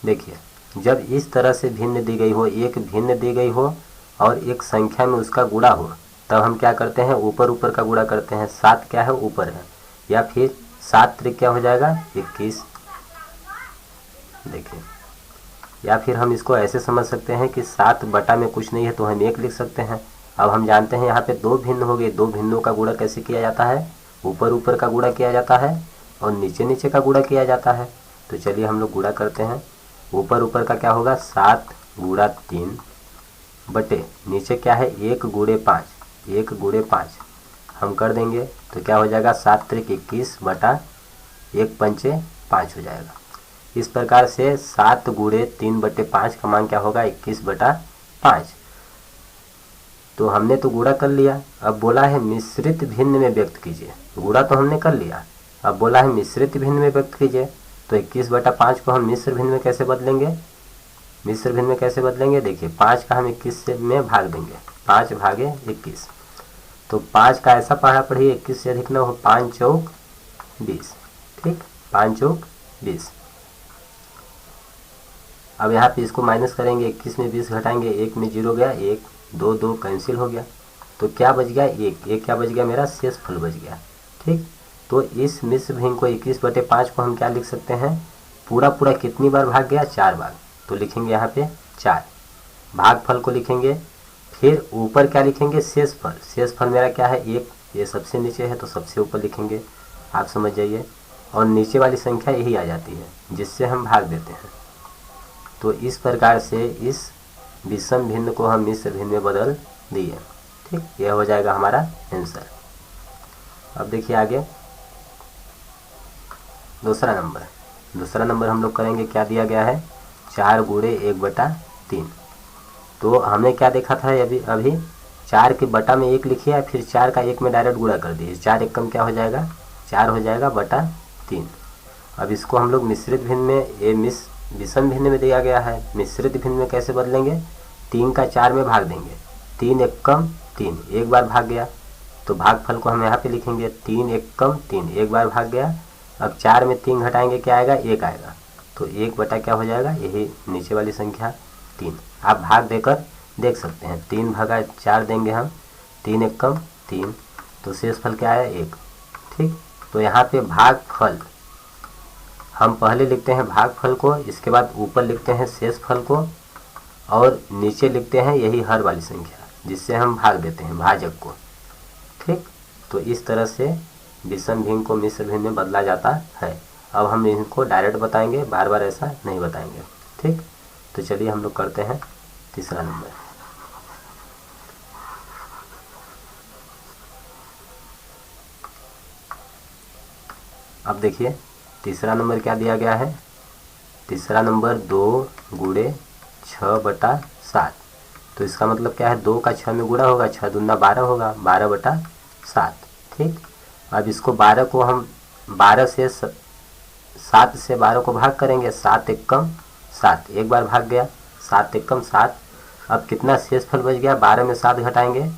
देखिए जब इस तरह से भिन्न दी गई हो, एक भिन्न दी गई हो और एक संख्या में उसका गुणा हो, तब हम क्या करते हैं, ऊपर ऊपर का गुणा करते हैं। 7 क्या है, ऊपर है, या फिर 7 त्रिक क्या हो जाएगा, 21। देखिए या फिर हम इसको ऐसे समझ सकते हैं कि 7 बटा में कुछ नहीं है तो हम 1 लिख सकते हैं। अब हम जानते हैं यहाँ पे 2 भिन्न हो गए, 2 भिन्नों का गुणा कैसे किया जाता है, ऊपर ऊपर का गुणा किया जाता है और नीचे नीचे का गुणा किया जाता है। तो चलिए हम लोग गुणा करते हैं। ऊपर ऊपर का क्या होगा 7 गुणा 3 बटे नीचे क्या है 1 गुणे 5, 1 गुणे 5 हम कर देंगे तो क्या हो जाएगा 7 त्रिक 21 बटा 1 पंचे 5 हो जाएगा। इस प्रकार से 7 गुणे 3 बटे 5 का मान क्या होगा 21 बटा 5। तो हमने तो गुणा कर लिया, अब बोला है मिश्रित भिन्न में व्यक्त कीजिए। गुणा तो हमने कर लिया, अब बोला है मिश्रित भिन्न में व्यक्त कीजिए। तो 21 बटा 5 को हम मिश्र भिन्न में कैसे बदलेंगे, मिश्र भिन्न में कैसे बदलेंगे, देखिए 5 का हम 21 से में भाग देंगे, 5 भागे 21। तो 5 का ऐसा पढ़ा पढ़िए 21 से अधिक न हो, 5 चौक 20, ठीक, 5 चौक 20। अब यहाँ पे इसको माइनस करेंगे, 21 में 20 घटाएंगे, 1 में 0 गया, 1 2 2 कैंसिल हो गया। तो क्या बच गया 1, 1 क्या बच गया मेरा शेषफल बच गया, ठीक। तो इस मिश्र भिन्न को 21 बटे 5 को हम क्या लिख सकते हैं, पूरा पूरा कितनी बार भाग गया 4 बार। तो लिखेंगे यहाँ पे 4, भागफल को लिखेंगे, फिर ऊपर क्या लिखेंगे शेषफल। शेषफल मेरा क्या है 1, ये सबसे नीचे है तो सबसे ऊपर लिखेंगे, आप समझ जाइए। और नीचे वाली संख्या यही आ जाती है जिससे हम भाग देते हैं। तो इस प्रकार से इस विषम भिन्न को हम मिश्र भिन्न में बदल दिए, ठीक, यह हो जाएगा हमारा आंसर। अब देखिए आगे दूसरा नंबर हम लोग करेंगे, क्या दिया गया है 4 गुणे 1 बटा 3। तो हमने क्या देखा था अभी 4 के बटा में 1 लिखिए, फिर 4 का 1 में डायरेक्ट गुणा कर दिए, 4 1 कम क्या हो जाएगा 4 हो जाएगा बटा 3। अब इसको हम लोग मिश्रित भिन्न में, ये विषम भिन्न में दिया गया है, मिश्रित भिन्न में कैसे बदलेंगे, 3 का 4 में भाग देंगे, 3 1 कम 3, एक बार भाग गया तो भागफल को हम यहाँ पे लिखेंगे, 3 1 कम 3, एक बार भाग गया। अब 4 में 3 घटाएंगे क्या आएगा 1 आएगा, तो 1 बटा क्या हो जाएगा यही नीचे वाली संख्या 3। आप भाग देकर देख सकते हैं, 3 भागा 4 देंगे हम, 3 1 कम 3, तो शेषफल क्या आया 1, ठीक। तो यहाँ पे भागफल हम पहले लिखते हैं भागफल को, इसके बाद ऊपर लिखते हैं शेषफल को और नीचे लिखते हैं यही हर वाली संख्या जिससे हम भाग देते हैं भाजक को, ठीक। तो इस तरह से विषम भिन्न को मिश्र भिन्न में बदला जाता है। अब हम इनको डायरेक्ट बताएंगे, बार बार ऐसा नहीं बताएंगे, ठीक। तो चलिए हम लोग करते हैं तीसरा नंबर। अब देखिए तीसरा नंबर क्या दिया गया है, तीसरा नंबर 2 गुणे 6 बटा 7। तो इसका मतलब क्या है 2 का 6 में गुणा होगा, 6 दूना 12 होगा, 12 बटा 7, ठीक। अब इसको 12 को हम 12 से 7 से 12 को भाग करेंगे, 7 1 कम 7, एक बार भाग गया, 7 1 कम 7। अब कितना शेषफल बच गया, 12 में 7 घटाएंगे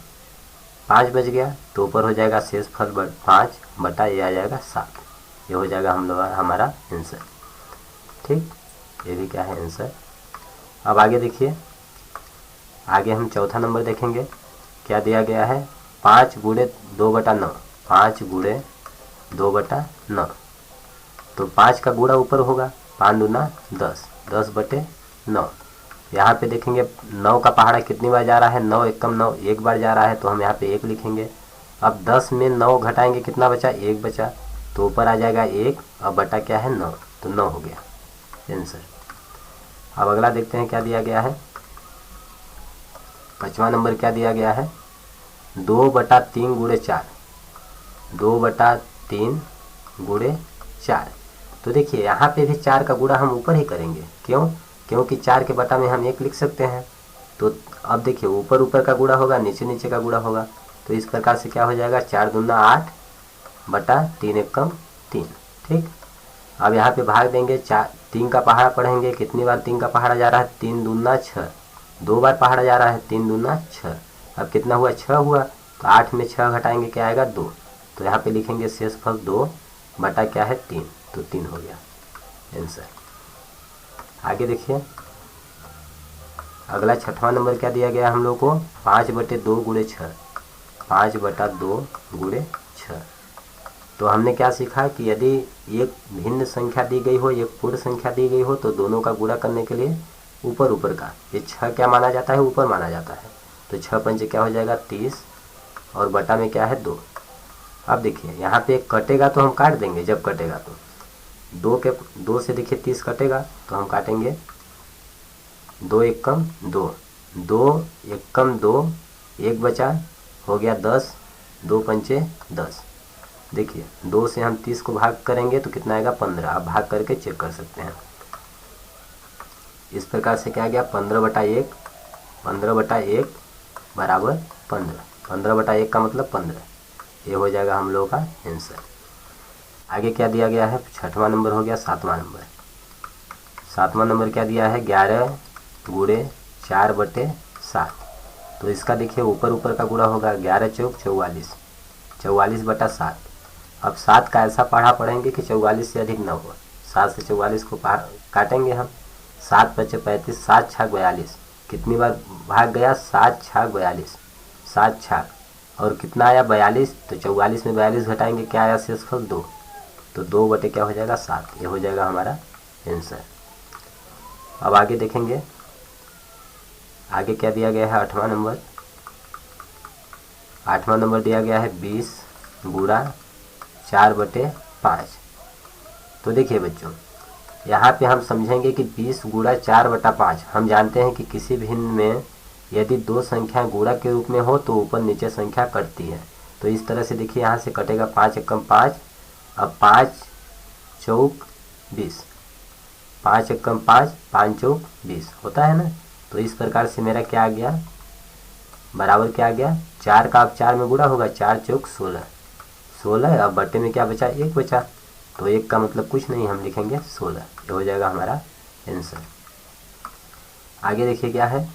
5 बच गया, तो ऊपर हो जाएगा शेषफल 5 बटा ये आ जाएगा 7, ये हो जाएगा हमारा आंसर, ठीक। ये भी क्या है आंसर। अब आगे देखिए, आगे हम चौथा नंबर देखेंगे, क्या दिया गया है 5 गुणे 2 बटा 9, 5 गुणे 2 बटा 9। तो 5 का गुणा ऊपर होगा, 5 दूना 10, 10 बटे 9। यहाँ पे देखेंगे 9 का पहाड़ा कितनी बार जा रहा है, 9 1 कम 9, एक बार जा रहा है, तो हम यहाँ पे 1 लिखेंगे। अब 10 में 9 घटाएंगे कितना बचा, 1 बचा, तो ऊपर आ जाएगा 1 और बटा क्या है 9, तो 9 हो गया आंसर। अब अगला देखते हैं क्या दिया गया है, 5वां नंबर क्या दिया गया है 2 बटा 3 गुणे 4, 2 बटा 3 गुणे 4। तो देखिए यहाँ पे भी 4 का गुणा हम ऊपर ही करेंगे, क्यों, क्योंकि 4 के बटा में हम 1 लिख सकते हैं। तो अब देखिए ऊपर ऊपर का गुणा होगा, नीचे नीचे का गुणा होगा, तो इस प्रकार से क्या हो जाएगा 4 दूना 8 बटा 3 1 कम 3, ठीक। अब यहाँ पे भाग देंगे, 3 का पहाड़ा पढ़ेंगे, कितनी बार 3 का पहाड़ा जा रहा है, 3 दूना 6, 2 बार पहाड़ा जा रहा है, 3 दूना 6। अब कितना हुआ 6 हुआ, तो 8 में 6 घटाएंगे क्या आएगा 2, तो यहाँ पे लिखेंगे शेषफल 2 बटा क्या है 3, तो 3 हो गया आंसर। आगे देखिए अगला 6वां नंबर क्या दिया गया हम लोग को 5 बटे 2 गुणे 6, 5 बटा 2 गुणे 6। तो हमने क्या सीखा कि यदि एक भिन्न संख्या दी गई हो, एक पूर्ण संख्या दी गई हो, तो दोनों का गुणा करने के लिए ऊपर ऊपर का, ये 6 क्या माना जाता है, ऊपर माना जाता है। तो 6 पंचे क्या हो जाएगा 30 और बटा में क्या है 2। अब देखिए यहाँ पे कटेगा तो हम काट देंगे, जब कटेगा तो 2 से देखिए 30 कटेगा तो हम काटेंगे 2 एक कम 2, 2 एक कम 2, 1 बचा, हो गया 10, 2 पंचे 10। देखिए 2 से हम 30 को भाग करेंगे तो कितना आएगा 15। आप भाग करके चेक कर सकते हैं। इस प्रकार से क्या आ गया 15/1, 15/1 बराबर 15, 15/1 का मतलब 15। ये हो जाएगा हम लोगों का आंसर। आगे क्या दिया गया है, 6वां नंबर हो गया। 7वां नंबर, 7वां नंबर क्या दिया है 11 गुणे 4/7। तो इसका देखिए ऊपर ऊपर का गुणा होगा 11 चौक 44, 44/7। अब 7 का ऐसा पढ़ा पढ़ेंगे कि 44 से अधिक न हो। 7 से 44 को काटेंगे हम, 7 पचे 35, 7 छाक 42। कितनी बार भाग गया 7 छाक 42, 7 छाक और कितना आया 42। तो 44 में 42 घटाएंगे क्या आया शेषफल 2। तो 2 बटे क्या हो जाएगा 7। ये हो जाएगा हमारा आंसर। अब आगे देखेंगे, आगे क्या दिया गया है 8वां नंबर। 8वां नंबर दिया गया है 20 गुणा 4/5। तो देखिए बच्चों यहाँ पे हम समझेंगे कि 20 गुणा 4/5। हम जानते हैं कि किसी भिन्न में यदि 2 संख्या गुणा के रूप में हो तो ऊपर नीचे संख्या कटती है। तो इस तरह से देखिए यहाँ से कटेगा 5 एकम 5, अब 5 चौक 20, 5 एकम 5, 5 चौक 20 होता है ना। तो इस प्रकार से मेरा क्या आ गया, बराबर क्या आ गया 4 का अब 4 में गुणा होगा, 4 चौक 16, 16। अब बटे में क्या बचा 1 बचा, तो 1 का मतलब कुछ नहीं, हम लिखेंगे 16। ये हो जाएगा हमारा आंसर। आगे देखिए क्या है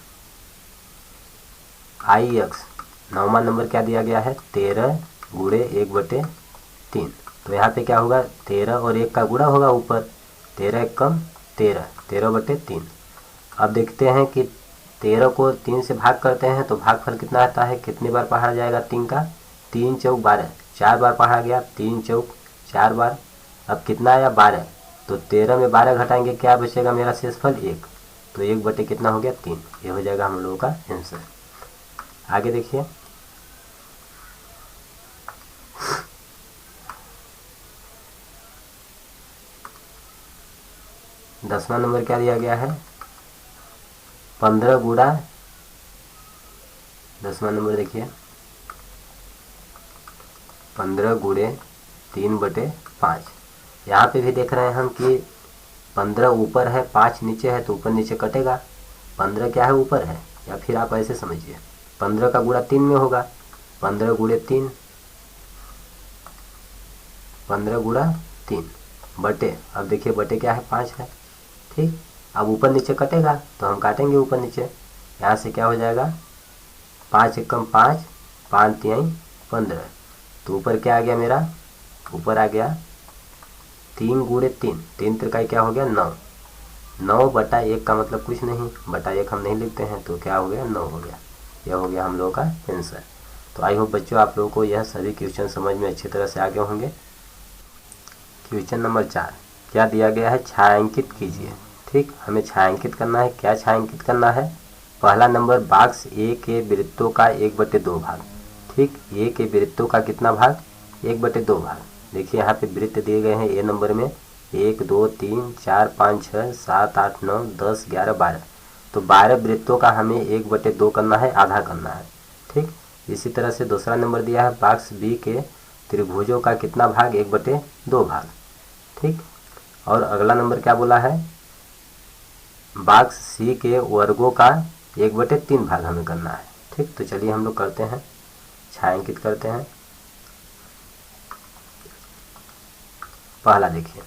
IX। 9वां नंबर क्या दिया गया है 13 गुणे 1/3। तो यहाँ पे क्या होगा 13 और 1 का गुणा होगा ऊपर, 13 एक कम 13, 13/3। अब देखते हैं कि 13 को 3 से भाग करते हैं तो भागफल कितना आता है, कितनी बार पढ़ा जाएगा 3 का, 3 चौक 12, 4 बार पढ़ा गया, 3 चौक 4 बार। अब कितना आया 12, तो 13 में 12 घटाएंगे क्या बचेगा मेरा शेषफल 1। तो 1 बटे कितना हो गया 3। ये हो जाएगा हम लोगों का आंसर। आगे देखिए, दसवां नंबर क्या दिया गया है 15 गुणा, 10वां नंबर देखिए 15 गुणे 3/5। यहाँ पे भी देख रहे हैं हम कि 15 ऊपर है 5 नीचे है, तो ऊपर नीचे कटेगा। 15 क्या है ऊपर है, या फिर आप ऐसे समझिए 15 का गुणा 3 में होगा, 15 गुणे 3, 15 गुणा 3 बटे, अब देखिए बटे क्या है 5 है, ठीक। अब ऊपर नीचे कटेगा तो हम काटेंगे ऊपर नीचे, यहाँ से क्या हो जाएगा 5 एकम 5, 5 तिहाई 15। तो ऊपर क्या आ गया मेरा, ऊपर आ गया 3 गुणे 3, 3 त्रिकाई क्या हो गया 9, 9/1 का मतलब कुछ नहीं, बटा 1 हम नहीं लिखते हैं, तो क्या हो गया 9 हो गया। यह हो गया हम लोगों का आंसर। तो आई होप बच्चों आप लोगों को यह सभी क्वेश्चन समझ में अच्छी तरह से आ गए होंगे। क्वेश्चन नंबर 4 क्या दिया गया है, छायांकित कीजिए। ठीक, हमें छायांकित करना है। क्या छायांकित करना है, पहला नंबर बॉक्स ए के वृत्तों का 1/2 भाग। ठीक, ए के वृत्तों का कितना भाग 1/2 भाग। देखिए यहाँ पे वृत्त दिए गए हैं ए नंबर में 1 2 3 4 5 6 7 8 9 10 11 12। तो 12 वृत्तों का हमें 1/2 करना है, आधा करना है। ठीक, इसी तरह से दूसरा नंबर दिया है बॉक्स बी के त्रिभुजों का कितना भाग 1/2 भाग। ठीक, और अगला नंबर क्या बोला है, बॉक्स सी के वर्गों का 1/3 भाग हमें करना है। ठीक, तो चलिए हम लोग करते हैं, छायांकित करते हैं। पहला देखिए,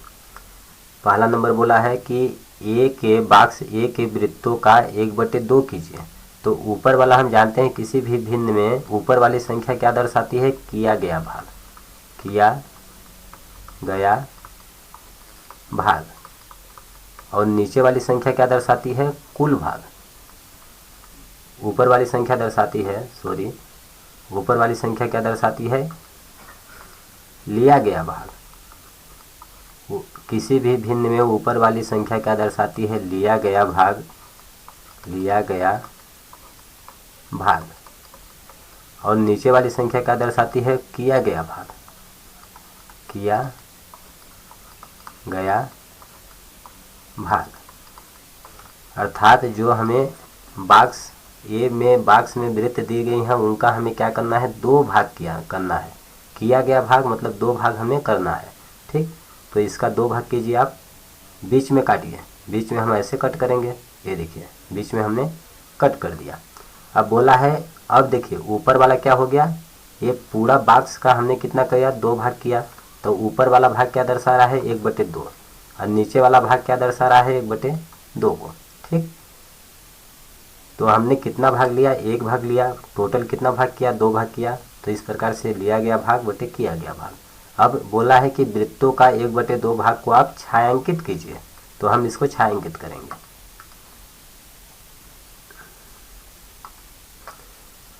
पहला नंबर बोला है कि ए के बॉक्स ए के वृत्तों का 1/2 कीजिए। तो ऊपर वाला हम जानते हैं किसी भी भिन्न में ऊपर वाली संख्या क्या दर्शाती है, किया गया भाग, किया गया भाग। और नीचे वाली संख्या क्या दर्शाती है, कुल भाग। ऊपर वाली संख्या दर्शाती है, सॉरी, ऊपर वाली संख्या क्या दर्शाती है, लिया गया भाग। किसी भी भिन्न में ऊपर वाली संख्या क्या दर्शाती है, लिया गया भाग। लिया गया भाग। और नीचे वाली संख्या क्या दर्शाती है? किया गया भाग, किया गया भाग। अर्थात जो हमें बॉक्स ए में बॉक्स में वृत्त दी गई हैं उनका हमें क्या करना है? 2 भाग करना है। किया गया भाग मतलब 2 भाग हमें करना है। ठीक, तो इसका 2 भाग कीजिए आप, बीच में काटिए। बीच में हम ऐसे कट करेंगे, ये देखिए बीच में हमने कट कर दिया। अब बोला है, अब देखिए ऊपर वाला क्या हो गया? ये पूरा बॉक्स का हमने कितना किया? 2 भाग किया। तो ऊपर वाला भाग क्या दर्शा रहा है? 1/2। और नीचे वाला भाग क्या दर्शा रहा है? 1/2 को। ठीक, तो हमने कितना भाग लिया? 1 भाग लिया। टोटल कितना भाग किया? 2 भाग किया। तो इस प्रकार से लिया गया भाग बटे किया गया भाग। अब बोला है कि वृत्तों का 1/2 भाग को आप छायांकित कीजिए, तो हम इसको छायांकित करेंगे।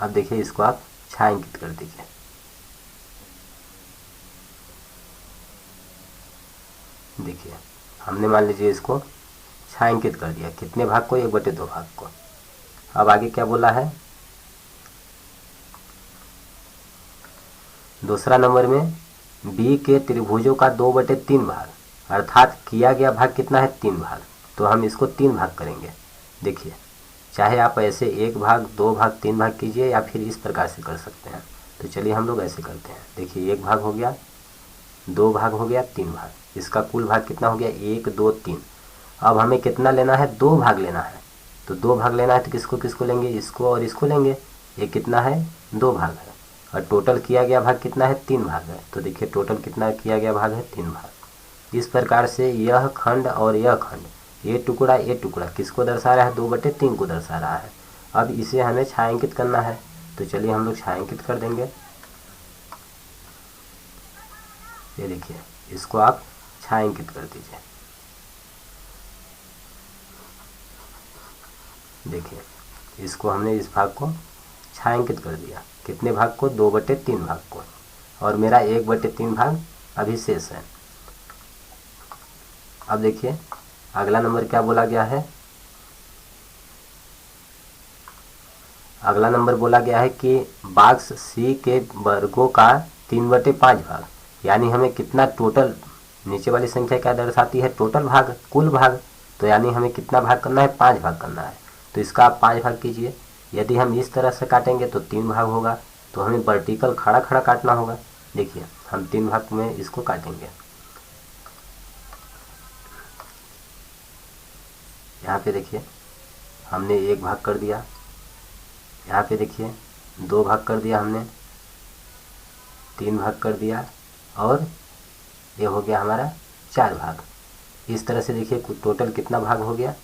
अब देखिए इसको आप छायांकित कर दीजिए। देखिए हमने मान लीजिए इसको छायांकित कर दिया। कितने भाग को? 1/2 भाग को। अब आगे क्या बोला है? दूसरा नंबर में बी के त्रिभुजों का 2/3 भाग, अर्थात किया गया भाग कितना है? 3 भाग। तो हम इसको 3 भाग करेंगे। देखिए चाहे आप ऐसे 1 भाग 2 भाग 3 भाग कीजिए या फिर इस प्रकार से कर सकते हैं। तो चलिए हम लोग ऐसे करते हैं। देखिए 1 भाग हो गया, 2 भाग हो गया, 3 भाग। इसका कुल भाग कितना हो गया? 1 2 3। अब हमें कितना लेना है? 2 भाग लेना है। तो 2 भाग लेना है तो किसको किसको लेंगे? इसको और इसको लेंगे। ये कितना है? 2 भाग है। और टोटल किया गया भाग कितना है? 3 भाग है। तो देखिए टोटल कितना किया गया भाग है? 3 भाग। इस प्रकार से यह खंड और यह खंड, ये टुकड़ा किसको दर्शा रहा है? 2/3 को दर्शा रहा है। अब इसे हमें छायांकित करना है, तो चलिए हम लोग छायांकित कर देंगे। ये देखिए इसको आप छायांकित कर दीजिए। देखिए इसको हमने इस भाग को छायांकित कर दिया। कितने भाग को? 2/3 भाग को। और मेरा 1/3 भाग अभी शेष है। अब देखिए अगला नंबर क्या बोला गया है? अगला नंबर बोला गया है कि बॉक्स सी के वर्गों का 3/5 भाग, यानी हमें कितना टोटल, नीचे वाली संख्या क्या दर्शाती है? टोटल भाग, कुल भाग। तो यानी हमें कितना भाग करना है? 5 भाग करना है। तो इसका आप 5 भाग कीजिए। यदि हम इस तरह से काटेंगे तो 3 भाग होगा, तो हमें वर्टिकल खड़ा खड़ा काटना होगा। देखिए हम 3 भाग में इसको काटेंगे। यहाँ पे देखिए हमने 1 भाग कर दिया, यहाँ पे देखिए 2 भाग कर दिया हमने, 3 भाग कर दिया, और ये हो गया हमारा 4 भाग। इस तरह से देखिए टोटल कितना भाग हो गया?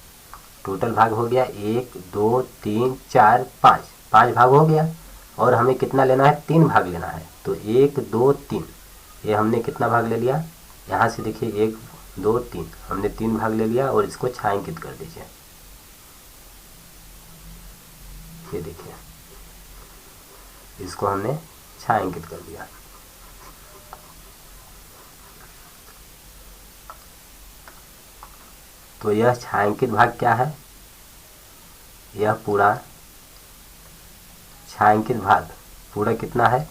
टोटल भाग हो गया 1 2 3 4 5, 5 भाग हो गया। और हमें कितना लेना है? 3 भाग लेना है। तो 1 2 3, ये हमने कितना भाग ले लिया? यहाँ से देखिए 1 2 3, हमने 3 भाग ले लिया। और इसको छायांकित कर दीजिए। ये देखिए इसको हमने छायांकित कर दिया। तो यह छायांकित भाग क्या है? यह पूरा छायांकित भाग पूरा कितना है?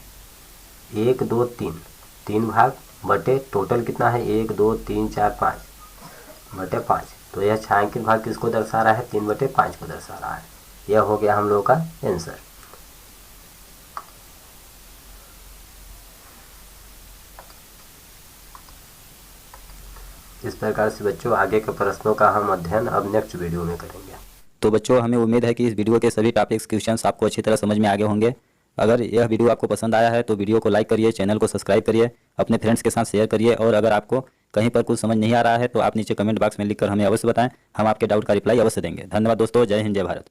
1 2 3, 3 भाग बटे टोटल कितना है? 1 2 3 4 5 बटे 5। तो यह छायांकित भाग किसको दर्शा रहा है? 3/5 को दर्शा रहा है। यह हो गया हम लोगों का आंसर। इस प्रकार से बच्चों आगे के प्रश्नों का हम अध्ययन अब नेक्स्ट वीडियो में करेंगे। तो बच्चों हमें उम्मीद है कि इस वीडियो के सभी टॉपिक्स क्वेश्चंस आपको अच्छी तरह समझ में आ गए होंगे। अगर यह वीडियो आपको पसंद आया है तो वीडियो को लाइक करिए, चैनल को सब्सक्राइब करिए, अपने फ्रेंड्स के साथ शेयर करिए। और अगर आपको कहीं पर कुछ समझ नहीं आ रहा है तो आप नीचे कमेंट बॉक्स में लिखकर हमें अवश्य बताएं, हम आपके डाउट का रिप्लाई अवश्य देंगे। धन्यवाद दोस्तों, जय हिंद जय भारत।